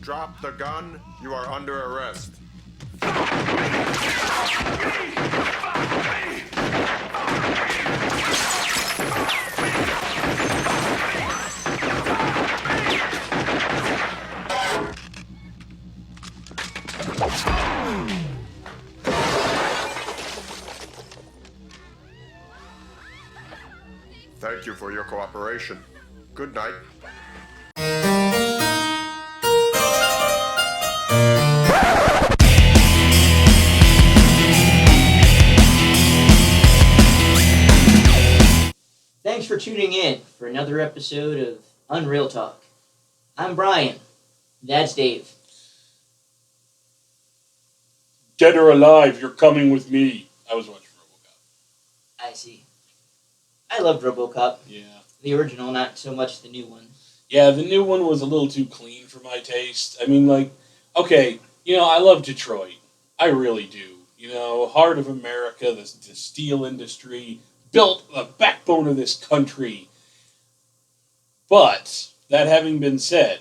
Drop the gun. You are under arrest. Thank you for your cooperation. Good night. Thanks for tuning in for another episode of Unreal Talk. I'm Brian. That's Dave. Dead or alive, you're coming with me. I was watching Robocop. I see. I loved Robocop. Yeah. The original, not so much the new one. Yeah, the new one was a little too clean for my taste. I mean, okay, I love Detroit. I really do. Heart of America, the steel industry, built the backbone of this country. But, that having been said,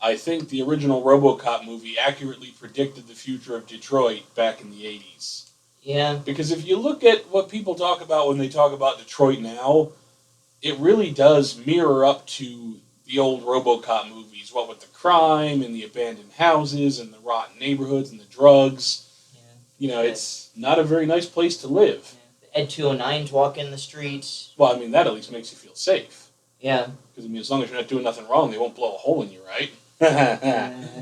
I think the original Robocop movie accurately predicted the future of Detroit back in the 80s. Yeah. Because if you look at what people talk about when they talk about Detroit now, it really does mirror up to the old Robocop movies. What with the crime and the abandoned houses and the rotten neighborhoods and the drugs. Yeah. It's not a very nice place to live. Yeah. The Ed 209s walking the streets. Well, that at least makes you feel safe. Yeah. Because, as long as you're not doing nothing wrong, they won't blow a hole in you, right?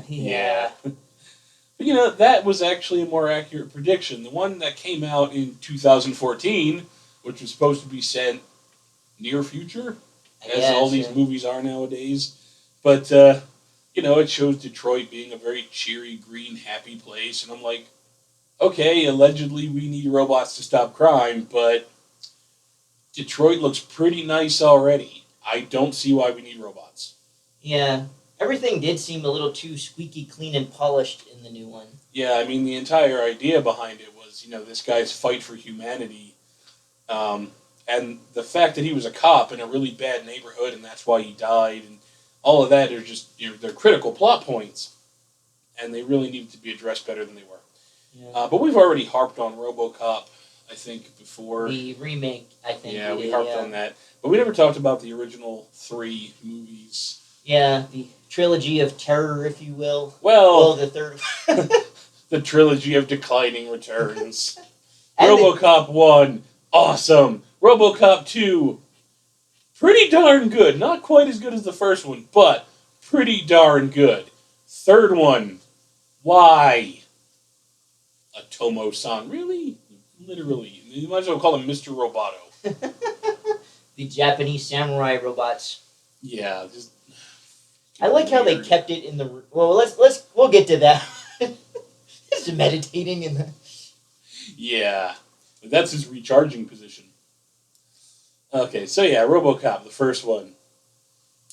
Yeah. But, that was actually a more accurate prediction. The one that came out in 2014, which was supposed to be set near future, as all these movies are nowadays. But, it shows Detroit being a very cheery, green, happy place. And I'm like, okay, allegedly we need robots to stop crime, but Detroit looks pretty nice already. I don't see why we need robots. Yeah. Everything did seem a little too squeaky clean and polished in the new one. Yeah, the entire idea behind it was, this guy's fight for humanity. And the fact that he was a cop in a really bad neighborhood and that's why he died and all of that are just, they're critical plot points. And they really needed to be addressed better than they were. Yeah. But we've already harped on Robocop, I think, before. The remake, I think. Yeah, we harped on that. But we never talked about the original 3 movies. Yeah, the trilogy of terror, if you will. Well, the third. The trilogy of declining returns. Robocop 1, awesome. Robocop 2, pretty darn good. Not quite as good as the first one, but pretty darn good. Third one, why? A Tomo-san. Really? Literally. You might as well call him Mr. Roboto. The Japanese samurai robots. Yeah, just... I like how they kept it in the... Well, we'll get to that. Just meditating in the... Yeah. But that's his recharging position. Okay, so yeah, Robocop, the first one.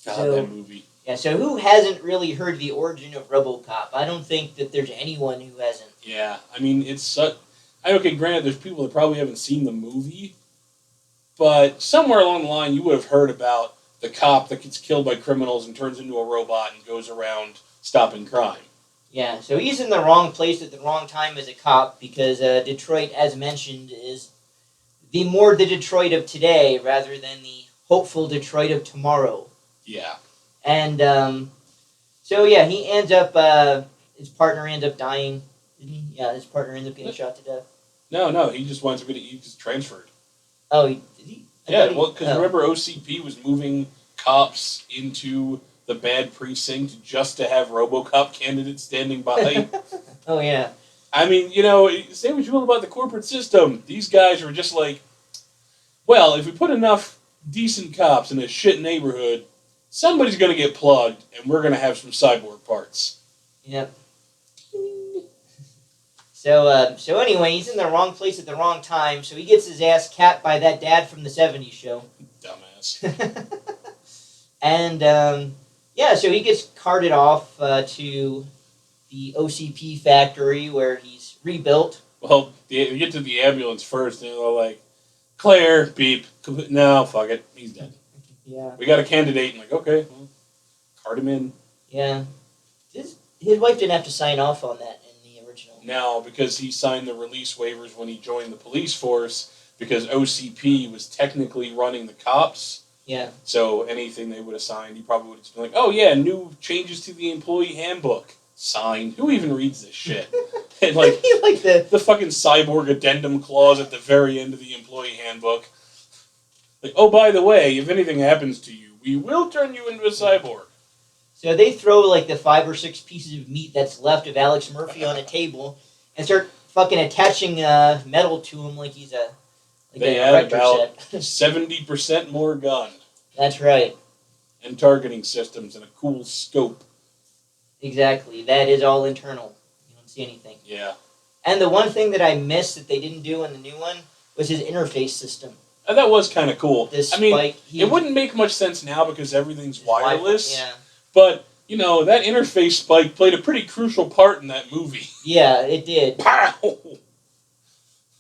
God, that movie. Yeah, so who hasn't really heard the origin of Robocop? I don't think that there's anyone who hasn't. Yeah, it's such... Okay, granted, there's people that probably haven't seen the movie, but somewhere along the line you would have heard about the cop that gets killed by criminals and turns into a robot and goes around stopping crime. Yeah, so he's in the wrong place at the wrong time as a cop because Detroit, as mentioned, is the Detroit of today rather than the hopeful Detroit of tomorrow. Yeah. And he ends up, his partner ends up dying. Didn't he? Yeah, his partner ends up getting shot to death. No, he just winds up he just transferred. Oh, did he? Yeah, well, because remember OCP was moving cops into the bad precinct just to have Robocop candidates standing by. Oh, yeah. Say what you will about the corporate system. These guys are just like, well, if we put enough decent cops in a shit neighborhood, somebody's going to get plugged, and we're going to have some cyborg parts. Yep. So anyway, he's in the wrong place at the wrong time, so he gets his ass capped by that dad from the 70s show. Dumbass. And, so he gets carted off to the OCP factory where he's rebuilt. Well, you get to the ambulance first, and they're like, Claire, beep. No, fuck it. He's dead. Yeah. We got a candidate, and okay, well, cart him in. Yeah. his wife didn't have to sign off on that in the original. No, because he signed the release waivers when he joined the police force, because OCP was technically running the cops. Yeah. So anything they would have signed, he probably would have been like, oh yeah, new changes to the employee handbook. Signed. Who even reads this shit? And like the fucking cyborg addendum clause at the very end of the employee handbook. Like, oh, by the way, if anything happens to you, we will turn you into a cyborg. So they throw like the 5 or 6 pieces of meat that's left of Alex Murphy on a table and start fucking attaching metal to him like he's a they add about 70% more gun. That's right. And targeting systems and a cool scope. Exactly. That is all internal. You don't see anything. Yeah. And the one thing that I missed that they didn't do in the new one was his interface system. And that was kind of cool. I mean, it wouldn't make much sense now because everything's wireless. Yeah. But, you know, that interface spike played a pretty crucial part in that movie. Yeah, it did. Pow!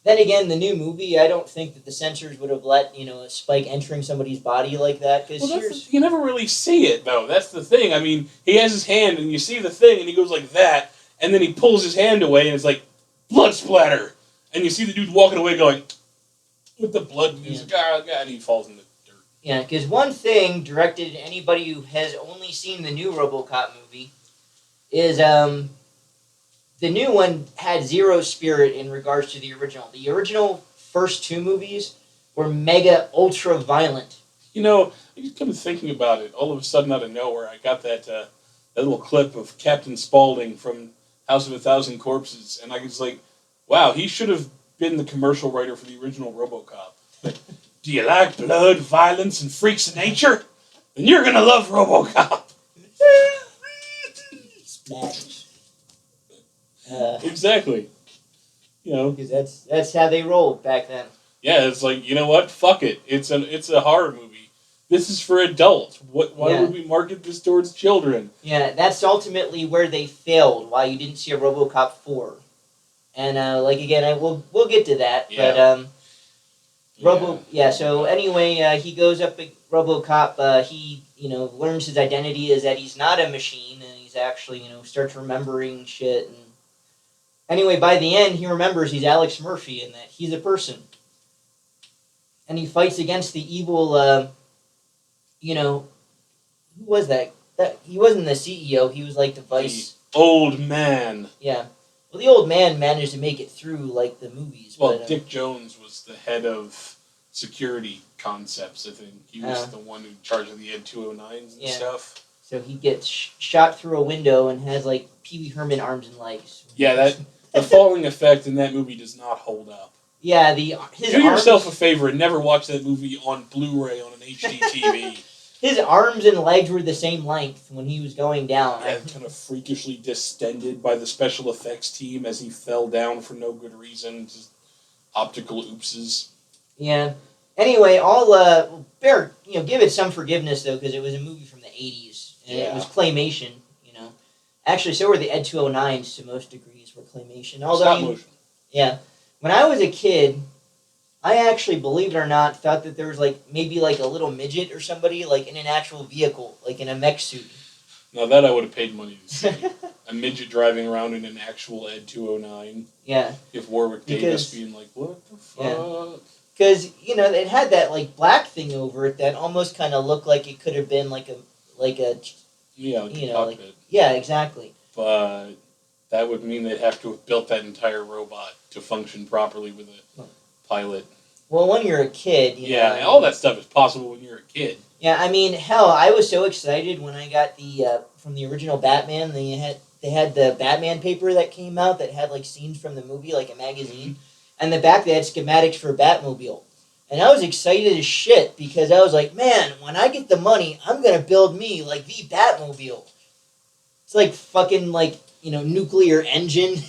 Then again, the new movie, I don't think that the censors would have let, you know, a spike entering somebody's body like that. Cause you never really see it, though. That's the thing. I mean, he has his hand, and you see the thing, and he goes like that, and then he pulls his hand away, and it's like, blood splatter! And you see the dude walking away going, with the blood, and he's like, oh, God, and he falls in the dirt. Yeah, because one thing directed at anybody who has only seen the new Robocop movie is, the new one had zero spirit in regards to the original. The original first 2 movies were mega ultra violent. You know, I just come thinking about it. All of a sudden, out of nowhere, I got that little clip of Captain Spaulding from House of a Thousand Corpses, and I was like, wow, he should have been the commercial writer for the original RoboCop. Like, do you like blood, violence, and freaks of nature? Then you're gonna love RoboCop. Smash. Exactly. You know, because that's how they rolled back then. Yeah, it's like, you know what? Fuck it. It's a horror movie. This is for adults. Why would we market this towards children? Yeah, that's ultimately where they failed. Why you didn't see a RoboCop 4. And like again, we'll get to that. Yeah. But so anyway, he goes up at RoboCop. He learns his identity is that he's not a machine, and he's actually starts remembering shit. And anyway, by the end, he remembers he's Alex Murphy and that he's a person. And he fights against the evil. Who was that? That he wasn't the CEO. He was like the vice. The old man. Yeah. Well, the old man managed to make it through like the movies. Well, Dick Jones was the head of security concepts. I think he was the one in charge of the Ed 209s and stuff. So he gets shot through a window and has like Pee Wee Herman arms and legs. Yeah, the falling effect in that movie does not hold up. Yeah, do yourself a favor and never watch that movie on Blu-ray on an HD TV. His arms and legs were the same length when he was going down. Yeah, kind of freakishly distended by the special effects team as he fell down for no good reason. Just optical oopses. Yeah. Anyway, give it some forgiveness though, because it was a movie from the 80s and it was claymation. Actually, so were the Ed 209s to most degrees were claymation. Stop motion. Yeah. When I was a kid, I actually, believe it or not, thought that there was maybe a little midget or somebody in an actual vehicle, like in a mech suit. Now that I would have paid money to see. A midget driving around in an actual Ed 209. Yeah. If Warwick Davis being like, what the fuck? Because, it had that black thing over it that almost kind of looked like it could have been a cockpit. Yeah, exactly. But that would mean they'd have to have built that entire robot to function properly with a pilot. Well, when you're a kid, all that stuff is possible when you're a kid. Yeah, I mean, hell, I was so excited when I got the from the original Batman. They had the Batman paper that came out that had scenes from the movie, like a magazine, and the back they had schematics for Batmobile. And I was excited as shit because I was like, man, when I get the money, I'm gonna build me the Batmobile. It's like fucking nuclear engine.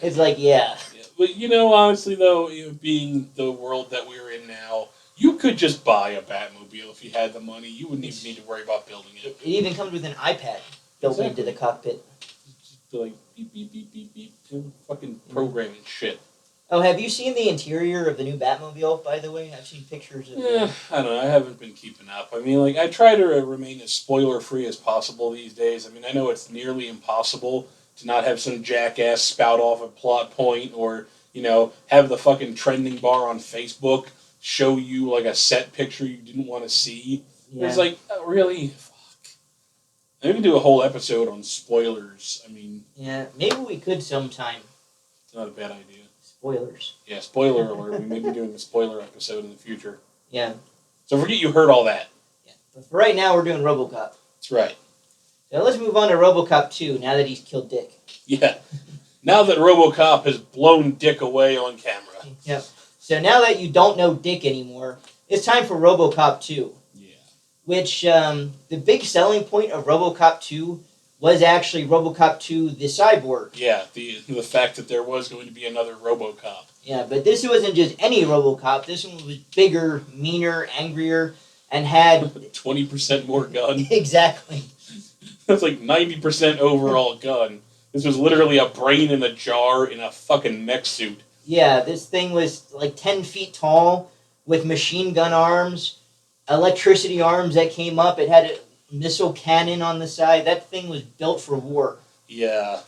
It's yeah. But honestly though, being the world that we're in now, you could just buy a Batmobile if you had the money. You wouldn't even need to worry about building it. It even comes with an iPad built into the cockpit. Just beep beep beep beep beep, and fucking programming shit. Oh, have you seen the interior of the new Batmobile, by the way? I've seen pictures of Yeah, I don't know. I haven't been keeping up. I mean, like, I try to remain as spoiler-free as possible these days. I mean, I know it's nearly impossible to not have some jackass spout off a plot point or, have the fucking trending bar on Facebook show you, like, a set picture you didn't want to see. Yeah. It's like, really? Fuck. And we can do a whole episode on spoilers. I mean... Yeah, maybe we could sometime. It's not a bad idea. Spoilers. Yeah, spoiler alert. We may be doing a spoiler episode in the future. Yeah. So forget you heard all that. Yeah. But for right now, we're doing Robocop. That's right. So let's move on to Robocop 2, now that he's killed Dick. Yeah. Now that Robocop has blown Dick away on camera. Yep. So now that you don't know Dick anymore, it's time for Robocop 2. Yeah. Which, the big selling point of Robocop 2 was actually Robocop 2 the Cyborg. Yeah, the fact that there was going to be another Robocop. Yeah, but this wasn't just any Robocop. This one was bigger, meaner, angrier, and had... 20% more gun. Exactly. That's like 90% overall gun. This was literally a brain in a jar in a fucking mech suit. Yeah, this thing was like 10 feet tall with machine gun arms, electricity arms that came up. It had a missile cannon on the side. That thing was built for war. Yeah.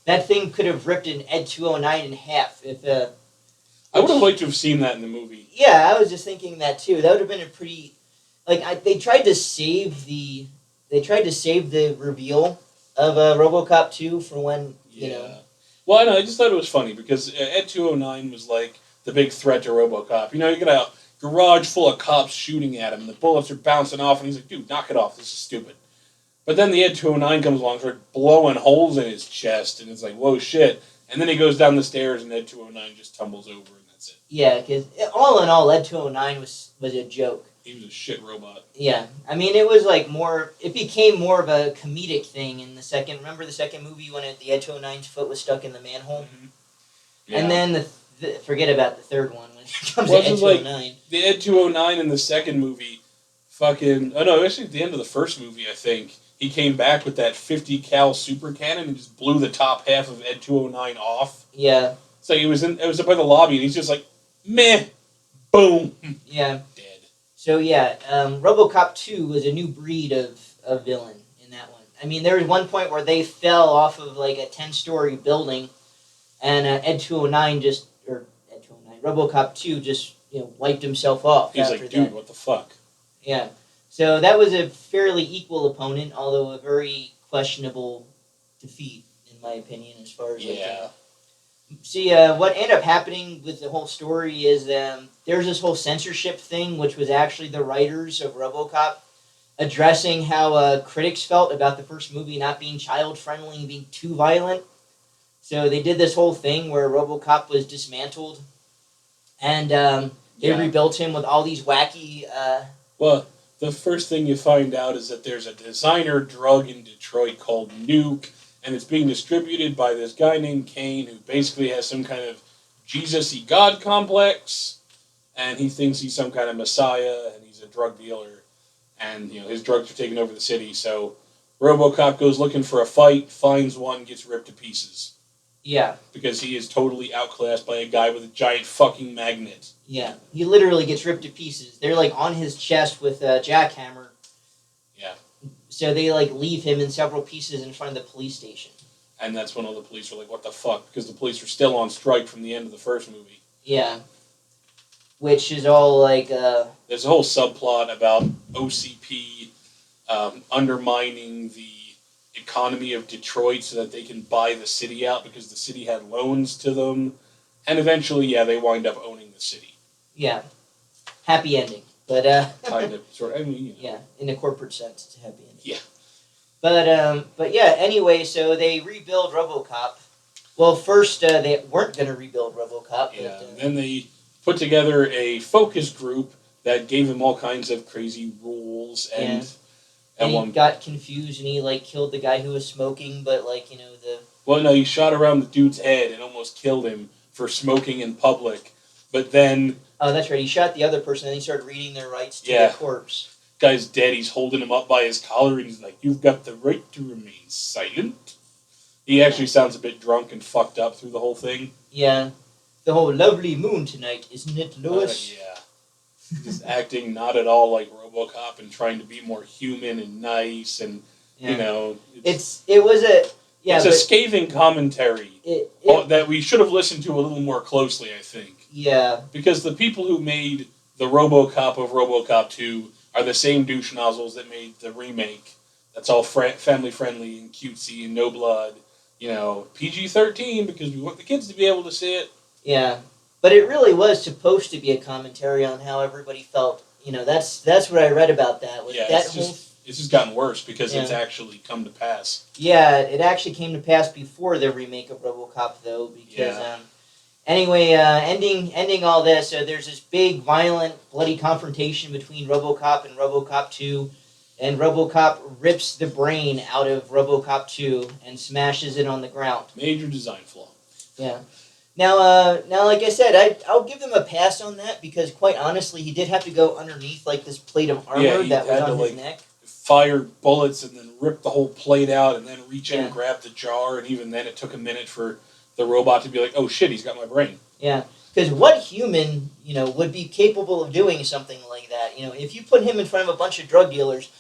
That thing could have ripped an Ed 209 in half if... I would have liked to have seen that in the movie. Yeah, I was just thinking that too. That would have been a pretty... they tried to save the... They tried to save the reveal of Robocop 2 for when, you know... Well, I know, I just thought it was funny because Ed 209 was like the big threat to Robocop. You know, you got a garage full of cops shooting at him, and the bullets are bouncing off, and he's like, dude, knock it off, this is stupid. But then the Ed 209 comes along, starts blowing holes in his chest, and it's like, whoa, shit. And then he goes down the stairs, and Ed 209 just tumbles over, and that's it. Yeah, because all in all, Ed 209 was a joke. He was a shit robot. Yeah, I mean, it was like more... It became more of a comedic thing in the second... Remember the second movie when the Ed 209's foot was stuck in the manhole? Mm-hmm. Yeah. And then, forget about the third one when it comes to Ed 209. Like, the Ed 209 in the second movie, fucking... Oh, no, actually at the end of the first movie, I think, he came back with that 50 cal super cannon and just blew the top half of Ed 209 off. Yeah. So it was up by the lobby, and he's just like, meh, boom. Yeah. Dead. So yeah, RoboCop 2 was a new breed of villain in that one. I mean, there was one point where they fell off of like a 10-story building, and Ed 209 RoboCop 2 just wiped himself off. He's like, dude, what the fuck? Yeah. So that was a fairly equal opponent, although a very questionable defeat, in my opinion, as far as See, what ended up happening with the whole story is there's this whole censorship thing, which was actually the writers of RoboCop addressing how critics felt about the first movie not being child-friendly and being too violent. So they did this whole thing where RoboCop was dismantled, and they rebuilt him with all these wacky... Well, the first thing you find out is that there's a designer drug in Detroit called Nuke, and it's being distributed by this guy named Kane, who basically has some kind of Jesus-y God complex, and he thinks he's some kind of messiah, and he's a drug dealer, and his drugs are taking over the city. So RoboCop goes looking for a fight, finds one, gets ripped to pieces. Yeah. Because he is totally outclassed by a guy with a giant fucking magnet. Yeah, he literally gets ripped to pieces. They're like on his chest with a jackhammer. Yeah. So they leave him in several pieces in front of the police station. And that's when all the police are like, what the fuck? Because the police are still on strike from the end of the first movie. Yeah. Which is all There's a whole subplot about OCP undermining the economy of Detroit so that they can buy the city out because the city had loans to them. And eventually, they wind up owning the city. Yeah. Happy ending. But, kind of, sort of, Yeah, in a corporate sense, it's a happy ending. Yeah. But yeah, anyway, so they rebuild RoboCop. Well, first, they weren't going to rebuild RoboCop. Yeah, but, then they put together a focus group that gave him all kinds of crazy rules, and he got confused, and he, killed the guy who was smoking, but, the... Well, no, he shot around the dude's head and almost killed him for smoking in public, but then... Oh, that's right. He shot the other person, and he started reading their rights to the corpse. Guy's dead. He's holding him up by his collar, and he's like, "You've got the right to remain silent." He actually sounds a bit drunk and fucked up through the whole thing. Yeah. the whole lovely moon tonight, isn't it, Lois? Yeah. Just acting not at all like Robocop and trying to be more human and nice and, Yeah. you know. It was a... Yeah, it's a scathing commentary it that we should have listened to a little more closely, I think. Yeah. Because the people who made the Robocop of Robocop 2 are the same douche nozzles that made the remake. That's all family friendly and cutesy and no blood. You know, PG-13 because we want the kids to be able to see it. Yeah. But it really was supposed to be a commentary on how everybody felt. You know, that's what I read about that. It's just gotten worse because it's actually come to pass. Yeah, it actually came to pass before the remake of RoboCop, though, because anyway, ending all this, there's this big, violent, bloody confrontation between RoboCop and RoboCop 2, and RoboCop rips the brain out of RoboCop 2 and smashes it on the ground. Major design flaw. Yeah. Now, like I said, I'll give them a pass on that because, quite honestly, he did have to go underneath like this plate of armor that was on his neck. Fire bullets and then rip the whole plate out and then reach in and grab the jar, and even then it took a minute for the robot to be like, oh shit, he's got my brain. Yeah, because what human, would be capable of doing something like that? If you put him in front of a bunch of drug dealers,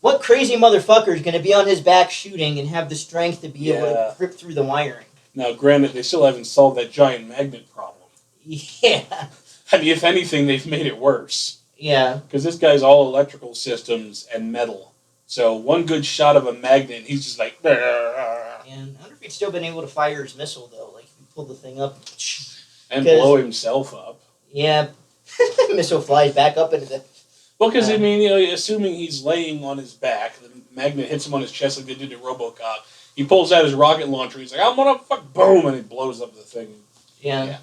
what crazy motherfucker is going to be on his back shooting and have the strength to be able to rip through the wiring? Now, granted, they still haven't solved that giant magnet problem. Yeah. I mean, if anything, they've made it worse. Yeah. Because this guy's all electrical systems and metal. So one good shot of a magnet, he's just like... And I wonder if he'd still been able to fire his missile, though. Like, if he pulled the thing up... And blow himself up. Yeah. Missile flies back up into the... Well, because, I mean, assuming he's laying on his back, the magnet hits him on his chest like they did in Robocop. He pulls out his rocket launcher, he's like, I'm gonna fuck... Boom! And it blows up the thing. Yeah.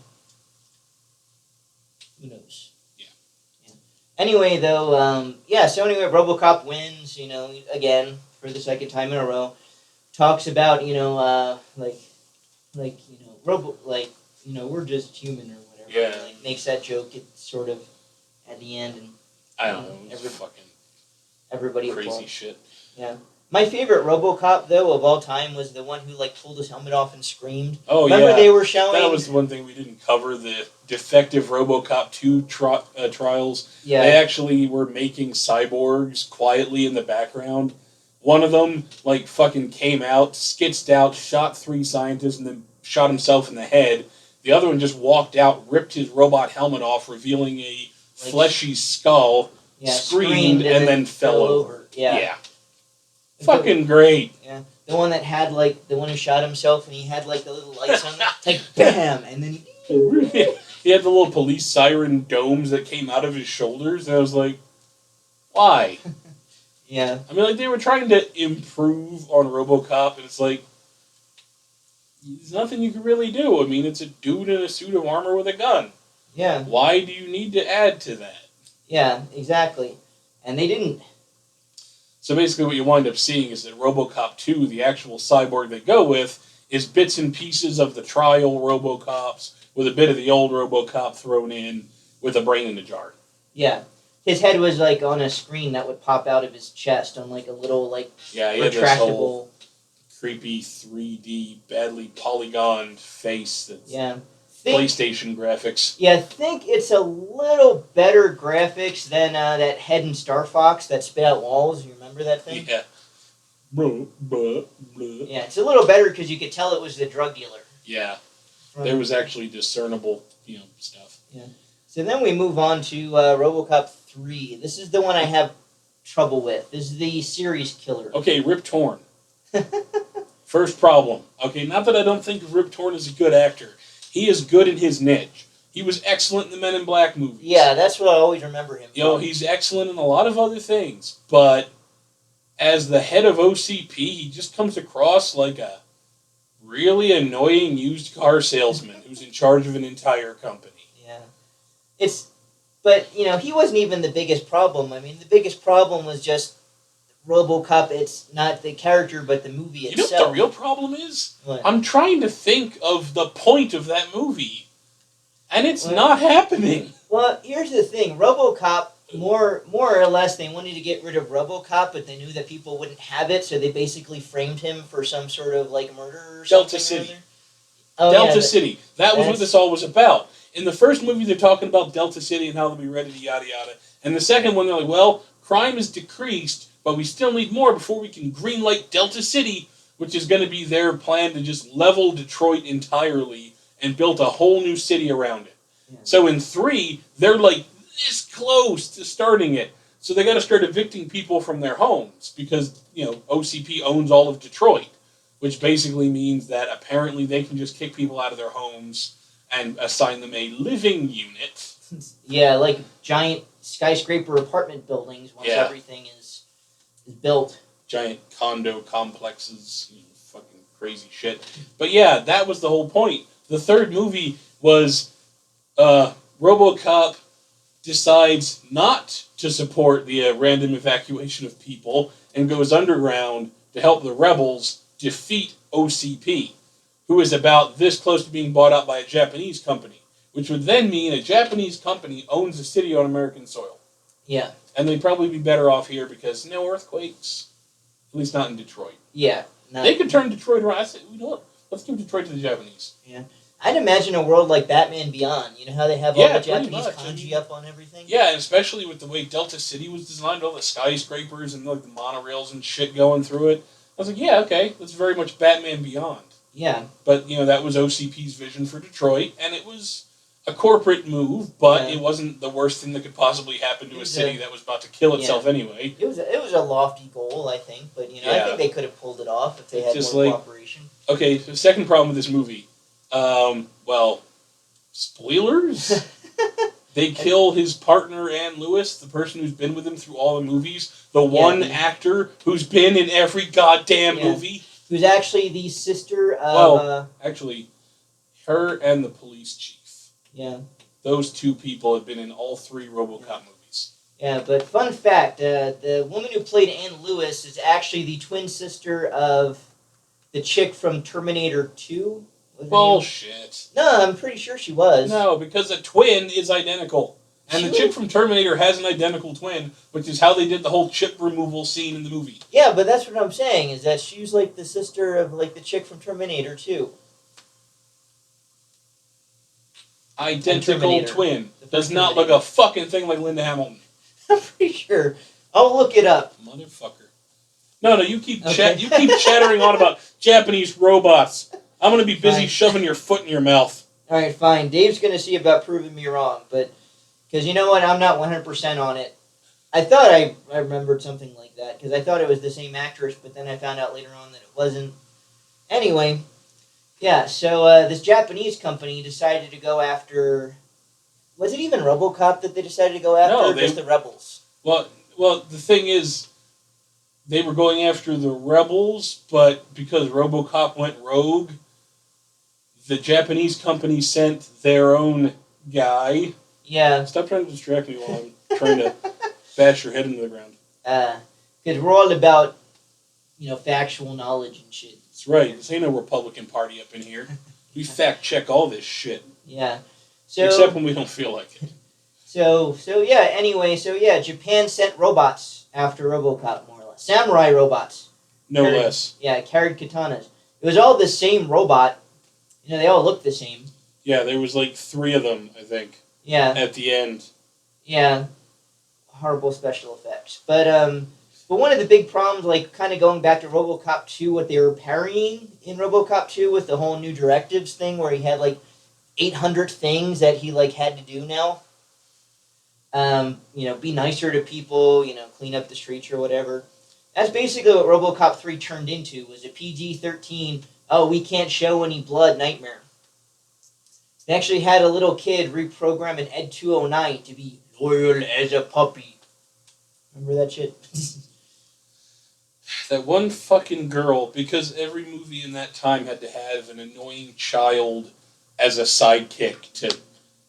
Who knows? Yeah. Anyway, though, so anyway, RoboCop wins, again, for the second time in a row. Talks about, we're just human or whatever. Yeah. Like, makes that joke, it's sort of at the end. And I don't know, everybody crazy applauded. shit. Yeah. My favorite RoboCop, though, of all time was the one who, pulled his helmet off and screamed. Oh, Remember they were showing... That was the one thing we didn't cover, the defective RoboCop 2 trials. Yeah. They actually were making cyborgs quietly in the background. One of them, fucking came out, skitzed out, shot 3 scientists, and then shot himself in the head. The other one just walked out, ripped his robot helmet off, revealing a fleshy skull, screamed, and then fell over. Yeah. Fucking great. Yeah. The one that had, the one who shot himself, and he had, the little lights on it. Bam! And then he had the little police siren domes that came out of his shoulders, and I was like, why? Yeah. I mean, they were trying to improve on RoboCop, and it's like, there's nothing you can really do. I mean, it's a dude in a suit of armor with a gun. Yeah. Why do you need to add to that? Yeah, exactly. And they didn't. So basically what you wind up seeing is that RoboCop 2, the actual cyborg they go with, is bits and pieces of the trial RoboCops with a bit of the old RoboCop thrown in with a brain in a jar. Yeah. His head was, on a screen that would pop out of his chest on, a little, he had this whole creepy 3D, badly polygoned face that's PlayStation graphics. Yeah, I think it's a little better graphics than that head in Star Fox that spit out walls. You remember that thing? Yeah. Yeah, it's a little better because you could tell it was the drug dealer. Yeah. There was actually discernible, stuff. Yeah. So then we move on to RoboCop 3. This is the one I have trouble with. This is the series killer. Okay, Rip Torn. First problem. Okay, not that I don't think Rip Torn is a good actor. He is good in his niche. He was excellent in the Men in Black movies. Yeah, that's what I always remember him from. He's excellent in a lot of other things, but as the head of OCP, he just comes across like a really annoying used car salesman who's in charge of an entire company. Yeah. But, he wasn't even the biggest problem. I mean, the biggest problem was just RoboCop. It's not the character, but the movie itself. You know what the real problem is? What? I'm trying to think of the point of that movie, and it's not happening. Well, here's the thing. RoboCop, more or less, they wanted to get rid of RoboCop, but they knew that people wouldn't have it, so they basically framed him for some sort of, murder or something. Delta City. Oh, Delta yeah, City. That was what this all was about. In the first movie, they're talking about Delta City and how they'll be ready to yada yada. And the second one, they're like, well, crime is decreased, but we still need more before we can greenlight Delta City, which is going to be their plan to just level Detroit entirely and build a whole new city around it. Yeah. So in 3, they're like this close to starting it. So they got to start evicting people from their homes because, OCP owns all of Detroit, which basically means that apparently they can just kick people out of their homes and assign them a living unit. Yeah, like giant skyscraper apartment buildings once everything is built. Giant condo complexes, fucking crazy shit. But yeah, that was the whole point. The third movie was Robocop decides not to support the random evacuation of people and goes underground to help the rebels defeat OCP, who is about this close to being bought out by a Japanese company, which would then mean a Japanese company owns a city on American soil. Yeah. And they'd probably be better off here because no earthquakes, at least not in Detroit. Yeah. They could turn Detroit around. I said, you know what? Let's give Detroit to the Japanese. Yeah. I'd imagine a world like Batman Beyond. You know how they have all the Japanese kanji up on everything? Yeah, and especially with the way Delta City was designed, all the skyscrapers and like the monorails and shit going through it. I was like, yeah, okay, that's very much Batman Beyond. Yeah. But, that was OCP's vision for Detroit, and it was a corporate move, but it wasn't the worst thing that could possibly happen to a city that was about to kill itself anyway. It was a lofty goal, I think, but, I think they could have pulled it off if they had more cooperation. Okay, the second problem with this movie, spoilers? They kill his partner, Ann Lewis, the person who's been with him through all the movies. The one actor who's been in every goddamn movie. Who's actually the sister of... actually, her and the police chief. Yeah. Those two people have been in all 3 Robocop movies. Yeah, but fun fact, the woman who played Ann Lewis is actually the twin sister of the chick from Terminator 2. Bullshit. No, I'm pretty sure she was. No, because a twin is identical. And the chick from Terminator has an identical twin, which is how they did the whole chip removal scene in the movie. Yeah, but that's what I'm saying, is that she's like the sister of like the chick from Terminator 2. Identical twin. Does not look a fucking thing like Linda Hamilton. I'm pretty sure. I'll look it up. Motherfucker. No, you keep chattering on about Japanese robots. I'm going to be busy shoving your foot in your mouth. All right, fine. Dave's going to see about proving me wrong, but because you know what, I'm not 100% on it. I thought I remembered something like that because I thought it was the same actress, but then I found out later on that it wasn't. Anyway, yeah. So this Japanese company decided to go after. Was it even RoboCop that they decided to go after, or just the rebels? Well, the thing is, they were going after the rebels, but because RoboCop went rogue, the Japanese company sent their own guy. Yeah. Stop trying to distract me while I'm trying to bash your head into the ground. Because we're all about, factual knowledge and shit. That's right. This ain't no Republican Party up in here. We fact check all this shit. Yeah. Except when we don't feel like it. Anyway, Japan sent robots after RoboCop, more or less. Samurai robots. No less. Yeah, carried katanas. It was all the same robot. They all looked the same. Yeah, there was like 3 of them, I think. Yeah. At the end. Yeah. Horrible special effects. But one of the big problems, like kind of going back to RoboCop 2, what they were parrying in RoboCop 2 with the whole new directives thing where he had like 800 things that he like had to do now. Be nicer to people, clean up the streets or whatever. That's basically what RoboCop 3 turned into, was a PG-13, we can't show any blood nightmare. They actually had a little kid reprogram an Ed 209 to be loyal as a puppy. Remember that shit? That one fucking girl, because every movie in that time had to have an annoying child as a sidekick to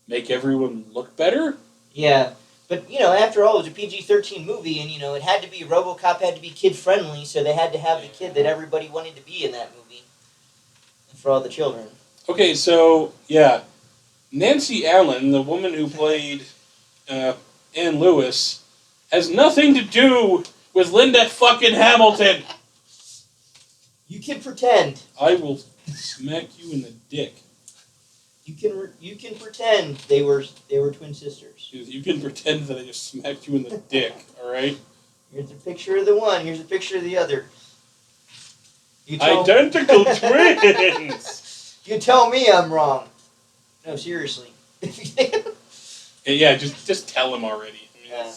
make everyone look better. Yeah. But, after all, it was a PG-13 movie, and, it had to be, RoboCop had to be kid-friendly, so they had to have the kid that everybody wanted to be in that movie. For all the children. Okay, so, yeah. Nancy Allen, the woman who played Ann Lewis, has nothing to do with Linda fucking Hamilton. You can pretend. I will smack you in the dick. You can pretend they were twin sisters. You can pretend that I just smacked you in the dick, alright? Here's a picture of the one. Here's a picture of the other. Identical twins! You tell me I'm wrong. No, seriously. Yeah, just tell him already. I mean, Yeah.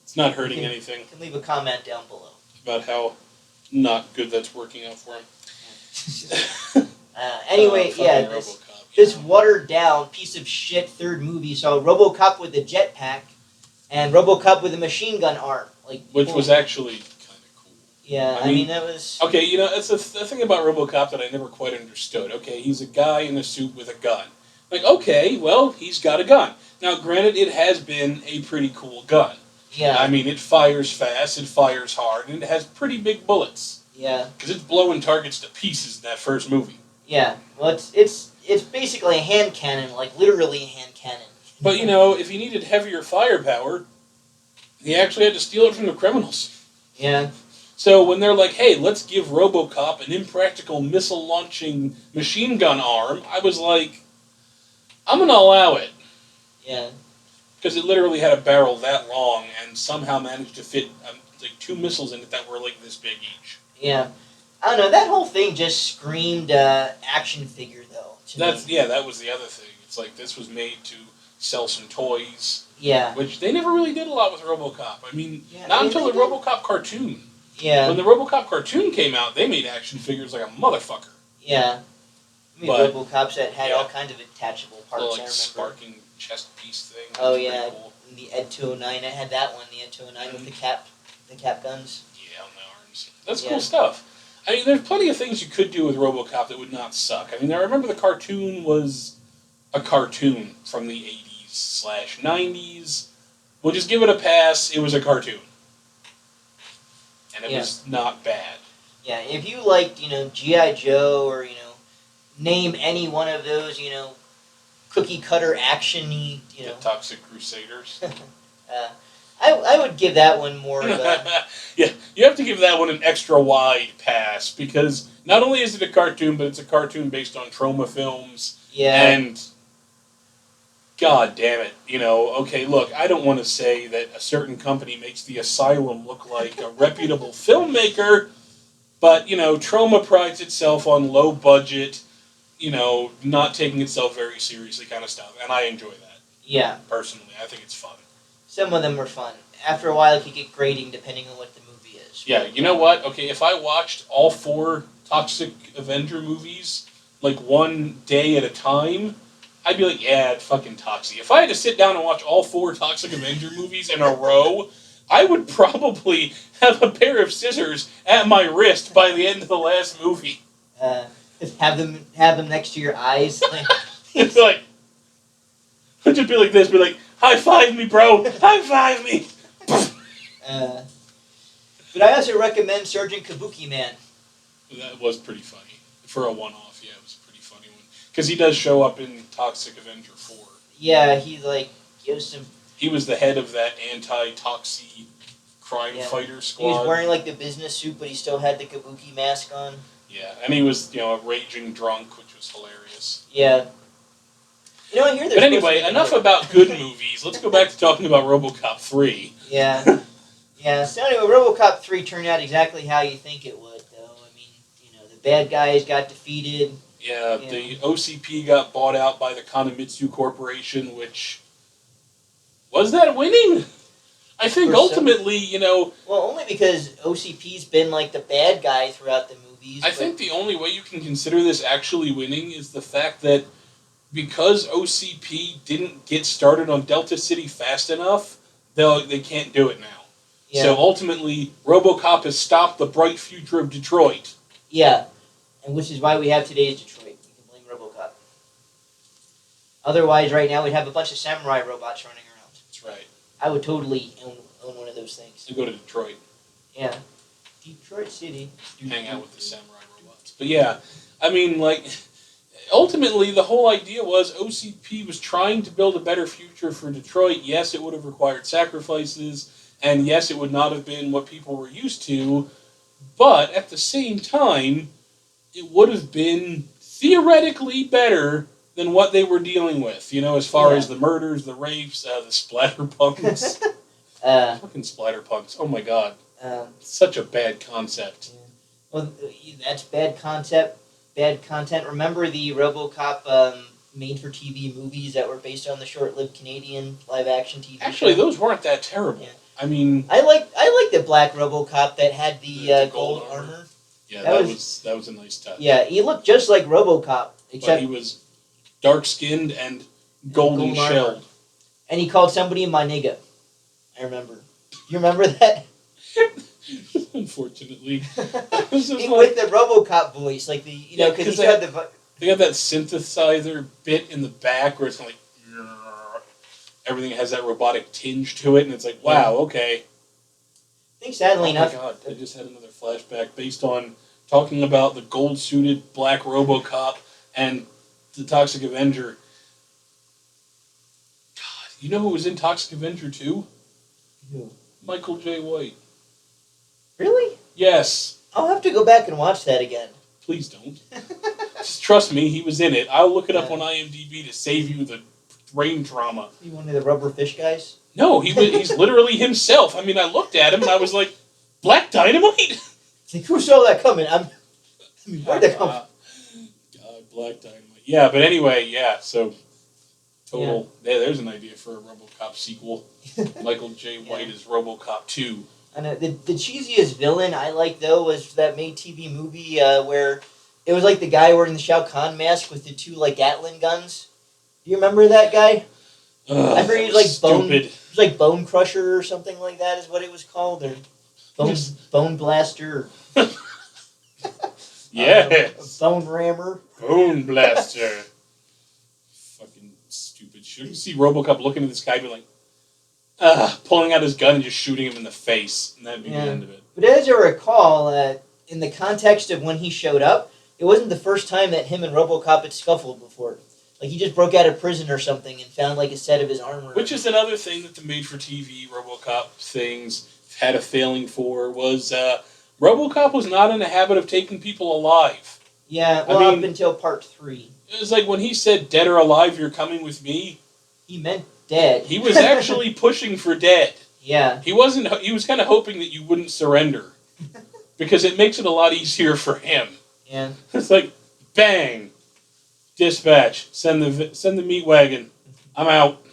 it's not hurting anything. You can leave a comment down below. About how not good that's working out for him. Anyway, fucking this RoboCop, watered down piece of shit third movie saw Robocop with a jetpack and Robocop with a machine gun arm, which was actually kind of cool. Yeah, I mean that was okay. You know, it's the thing about RoboCop that I never quite understood. Okay, he's a guy in a suit with a gun. Like, okay, well, he's got a gun. Now, granted, it has been a pretty cool gun. Yeah. I mean, it fires fast, it fires hard, and it has pretty big bullets. Yeah. Because it's blowing targets to pieces in that first movie. Yeah. Well, it's basically a hand cannon, like literally a hand cannon. But, you know, if he needed heavier firepower, he actually had to steal it from the criminals. Yeah. So when they're like, hey, let's give RoboCop an impractical missile-launching machine gun arm, I was like, I'm going to allow it. Yeah. Because it literally had a barrel that long and somehow managed to fit like 2 missiles in it that were like this big each. Yeah. I don't know, that whole thing just screamed action figure, though. Yeah, that was the other thing. It's like this was made to sell some toys. Yeah. Which they never really did a lot with RoboCop. I mean, yeah, not until the RoboCop cartoon. Yeah. When the RoboCop cartoon came out, they made action figures like a motherfucker. Yeah. I mean, But, RoboCops that had all kinds of attachable parts, little, I remember. sparking chest piece thing. Oh, yeah. Cool. The Ed 209, I had that one, the Ed 209 with the cap guns. Yeah, on the arms. That's Yeah. cool stuff. I mean, there's plenty of things you could do with RoboCop that would not suck. I mean, I remember the cartoon was a cartoon from the 80s/90s. We'll just give it a pass. It was a cartoon. And it was not bad. Yeah, if you liked, G.I. Joe or, name any one of those, cookie cutter action-y, The Toxic Crusaders. I would give that one more of a... Yeah, you have to give that one an extra wide pass because not only is it a cartoon, but it's a cartoon based on trauma films. Yeah. And God damn it, okay, look, I don't want to say that a certain company makes The Asylum look like a reputable filmmaker, but, Trauma prides itself on low budget, not taking itself very seriously kind of stuff, and I enjoy that. Yeah. Personally, I think it's fun. Some of them were fun. After a while, it could get grating depending on what the movie is. Yeah, you know what? Okay, if I watched all 4 Toxic Avenger movies, like one day at a time, I'd be like, yeah, it's fucking Toxie. If I had to sit down and watch all 4 Toxic Avenger movies in a row, I would probably have a pair of scissors at my wrist by the end of the last movie. Have them next to your eyes. It's like, I'd just be like this, be like, high five me, bro! High five me! But I also recommend Sergeant Kabuki Man. That was pretty funny. For a one-off, yeah, it was a pretty funny one. Because he does show up in Toxic Avenger 4. Yeah, he gives some... He was the head of that anti-Toxie crime fighter squad. He was wearing the business suit, but he still had the Kabuki mask on. Yeah, and he was, a raging drunk, which was hilarious. Yeah. I hear But anyway, enough about good movies. Let's go back to talking about Robocop 3. Yeah. Yeah, so anyway, Robocop 3 turned out exactly how you think it would, though. I mean, the bad guys got defeated. Yeah, the OCP got bought out by the Kanamitsu Corporation, which... Was that winning? I think ultimately, Well, only because OCP's been, the bad guy throughout the movies. I think the only way you can consider this actually winning is the fact that because OCP didn't get started on Delta City fast enough, they can't do it now. Yeah. So ultimately, RoboCop has stopped the bright future of Detroit. Yeah, and which is why we have today's Detroit. We can blame RoboCop. Otherwise, right now, we'd have a bunch of samurai robots running around. That's right. I would totally own one of those things. You go to Detroit. Yeah. Detroit City. Hang out with the samurai robots. But yeah, I mean, ultimately, the whole idea was OCP was trying to build a better future for Detroit. Yes, it would have required sacrifices, and yes, it would not have been what people were used to, but at the same time, it would have been theoretically better than what they were dealing with. As far as the murders, the rapes, the splatterpunks. Fucking splatterpunks. Oh my god. Such a bad concept. Yeah. Well, that's bad concept. Bad content. Remember the RoboCop made-for-TV movies that were based on the short-lived Canadian live-action TV Actually, show? those weren't that terrible. Yeah. I mean, I like the black RoboCop that had the gold armor. Yeah, that was a nice touch. Yeah, he looked just like RoboCop, except but he was dark-skinned and golden shelled. And he called somebody my nigga. I remember. You remember that? Unfortunately, with the RoboCop voice, like because he had the. They got that synthesizer bit in the back where it's kind of like everything has that robotic tinge to it, and it's like, wow, okay. I think sadly enough. Oh my god, I just had another flashback based on talking about the gold-suited black RoboCop and the Toxic Avenger. God, you know who was in Toxic Avenger 2? Who? Michael J. White. Really? Yes. I'll have to go back and watch that again. Please don't. Just trust me, he was in it. I'll look it up on IMDb to save you the brain trauma. You one of the rubber fish guys? No, he's literally himself. I mean, I looked at him and I was like, Black Dynamite? It's like, who saw that coming? Where'd that come from? God, Black Dynamite. Yeah, but anyway, so total. Yeah. There's an idea for a RoboCop sequel. Michael J. White is RoboCop 2. And the cheesiest villain I like, though, was that made TV movie where it was like the guy wearing the Shao Kahn mask with the two like Gatling guns. Do you remember that guy? I heard he was like stupid. It was like Bone Crusher or something like that is what it was called, or Bone Blaster. Yes. Bone Rammer. Bone Blaster. Fucking stupid shit. You see RoboCop looking at this guy, be like, pulling out his gun and just shooting him in the face, and that'd be the end of it. But as I recall, in the context of when he showed up, it wasn't the first time that him and RoboCop had scuffled before. Like, he just broke out of prison or something and found, like, a set of his armor. Which is another thing that the made-for-TV RoboCop things had a failing for, was RoboCop was not in the habit of taking people alive. Yeah, well, up until part 3. It was like when he said, dead or alive, you're coming with me. He meant dead. He was actually pushing for dead. Yeah. He was kind of hoping that you wouldn't surrender. Because it makes it a lot easier for him. Yeah. It's like, bang, dispatch, send the meat wagon. I'm out.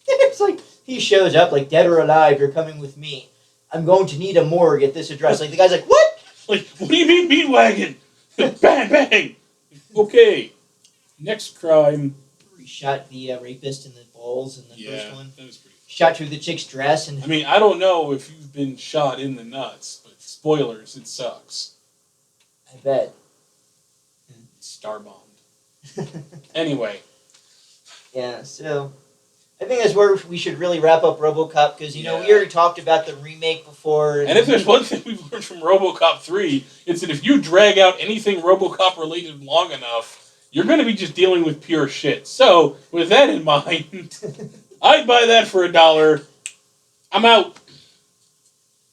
It's like, he shows up like, dead or alive, you're coming with me. I'm going to need a morgue at this address. Like, the guy's like, what? Like, what do you mean meat wagon? Bang, bang. Okay. Next crime. He shot the rapist in the balls in the first one. That was pretty cool. Shot through the chick's dress. And I mean, I don't know if you've been shot in the nuts, but spoilers, it sucks. I bet. Star-bombed. Anyway. Yeah, so I think that's where we should really wrap up RoboCop, because, we already talked about the remake before. And if there's one thing we've learned from RoboCop 3, it's that if you drag out anything RoboCop-related long enough, you're going to be just dealing with pure shit. So, with that in mind, I'd buy that for $1. I'm out.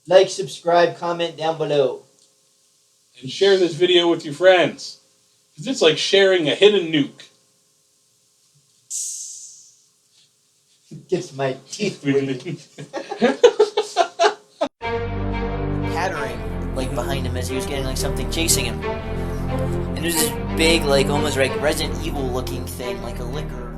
Like, subscribe, comment down below. And share this video with your friends. Because it's like sharing a hidden nuke. Gets my teeth bleeding. Pattering, like, behind him as he was getting, like, something chasing him. And there's this big, like, almost like Resident Evil looking thing, like a liquor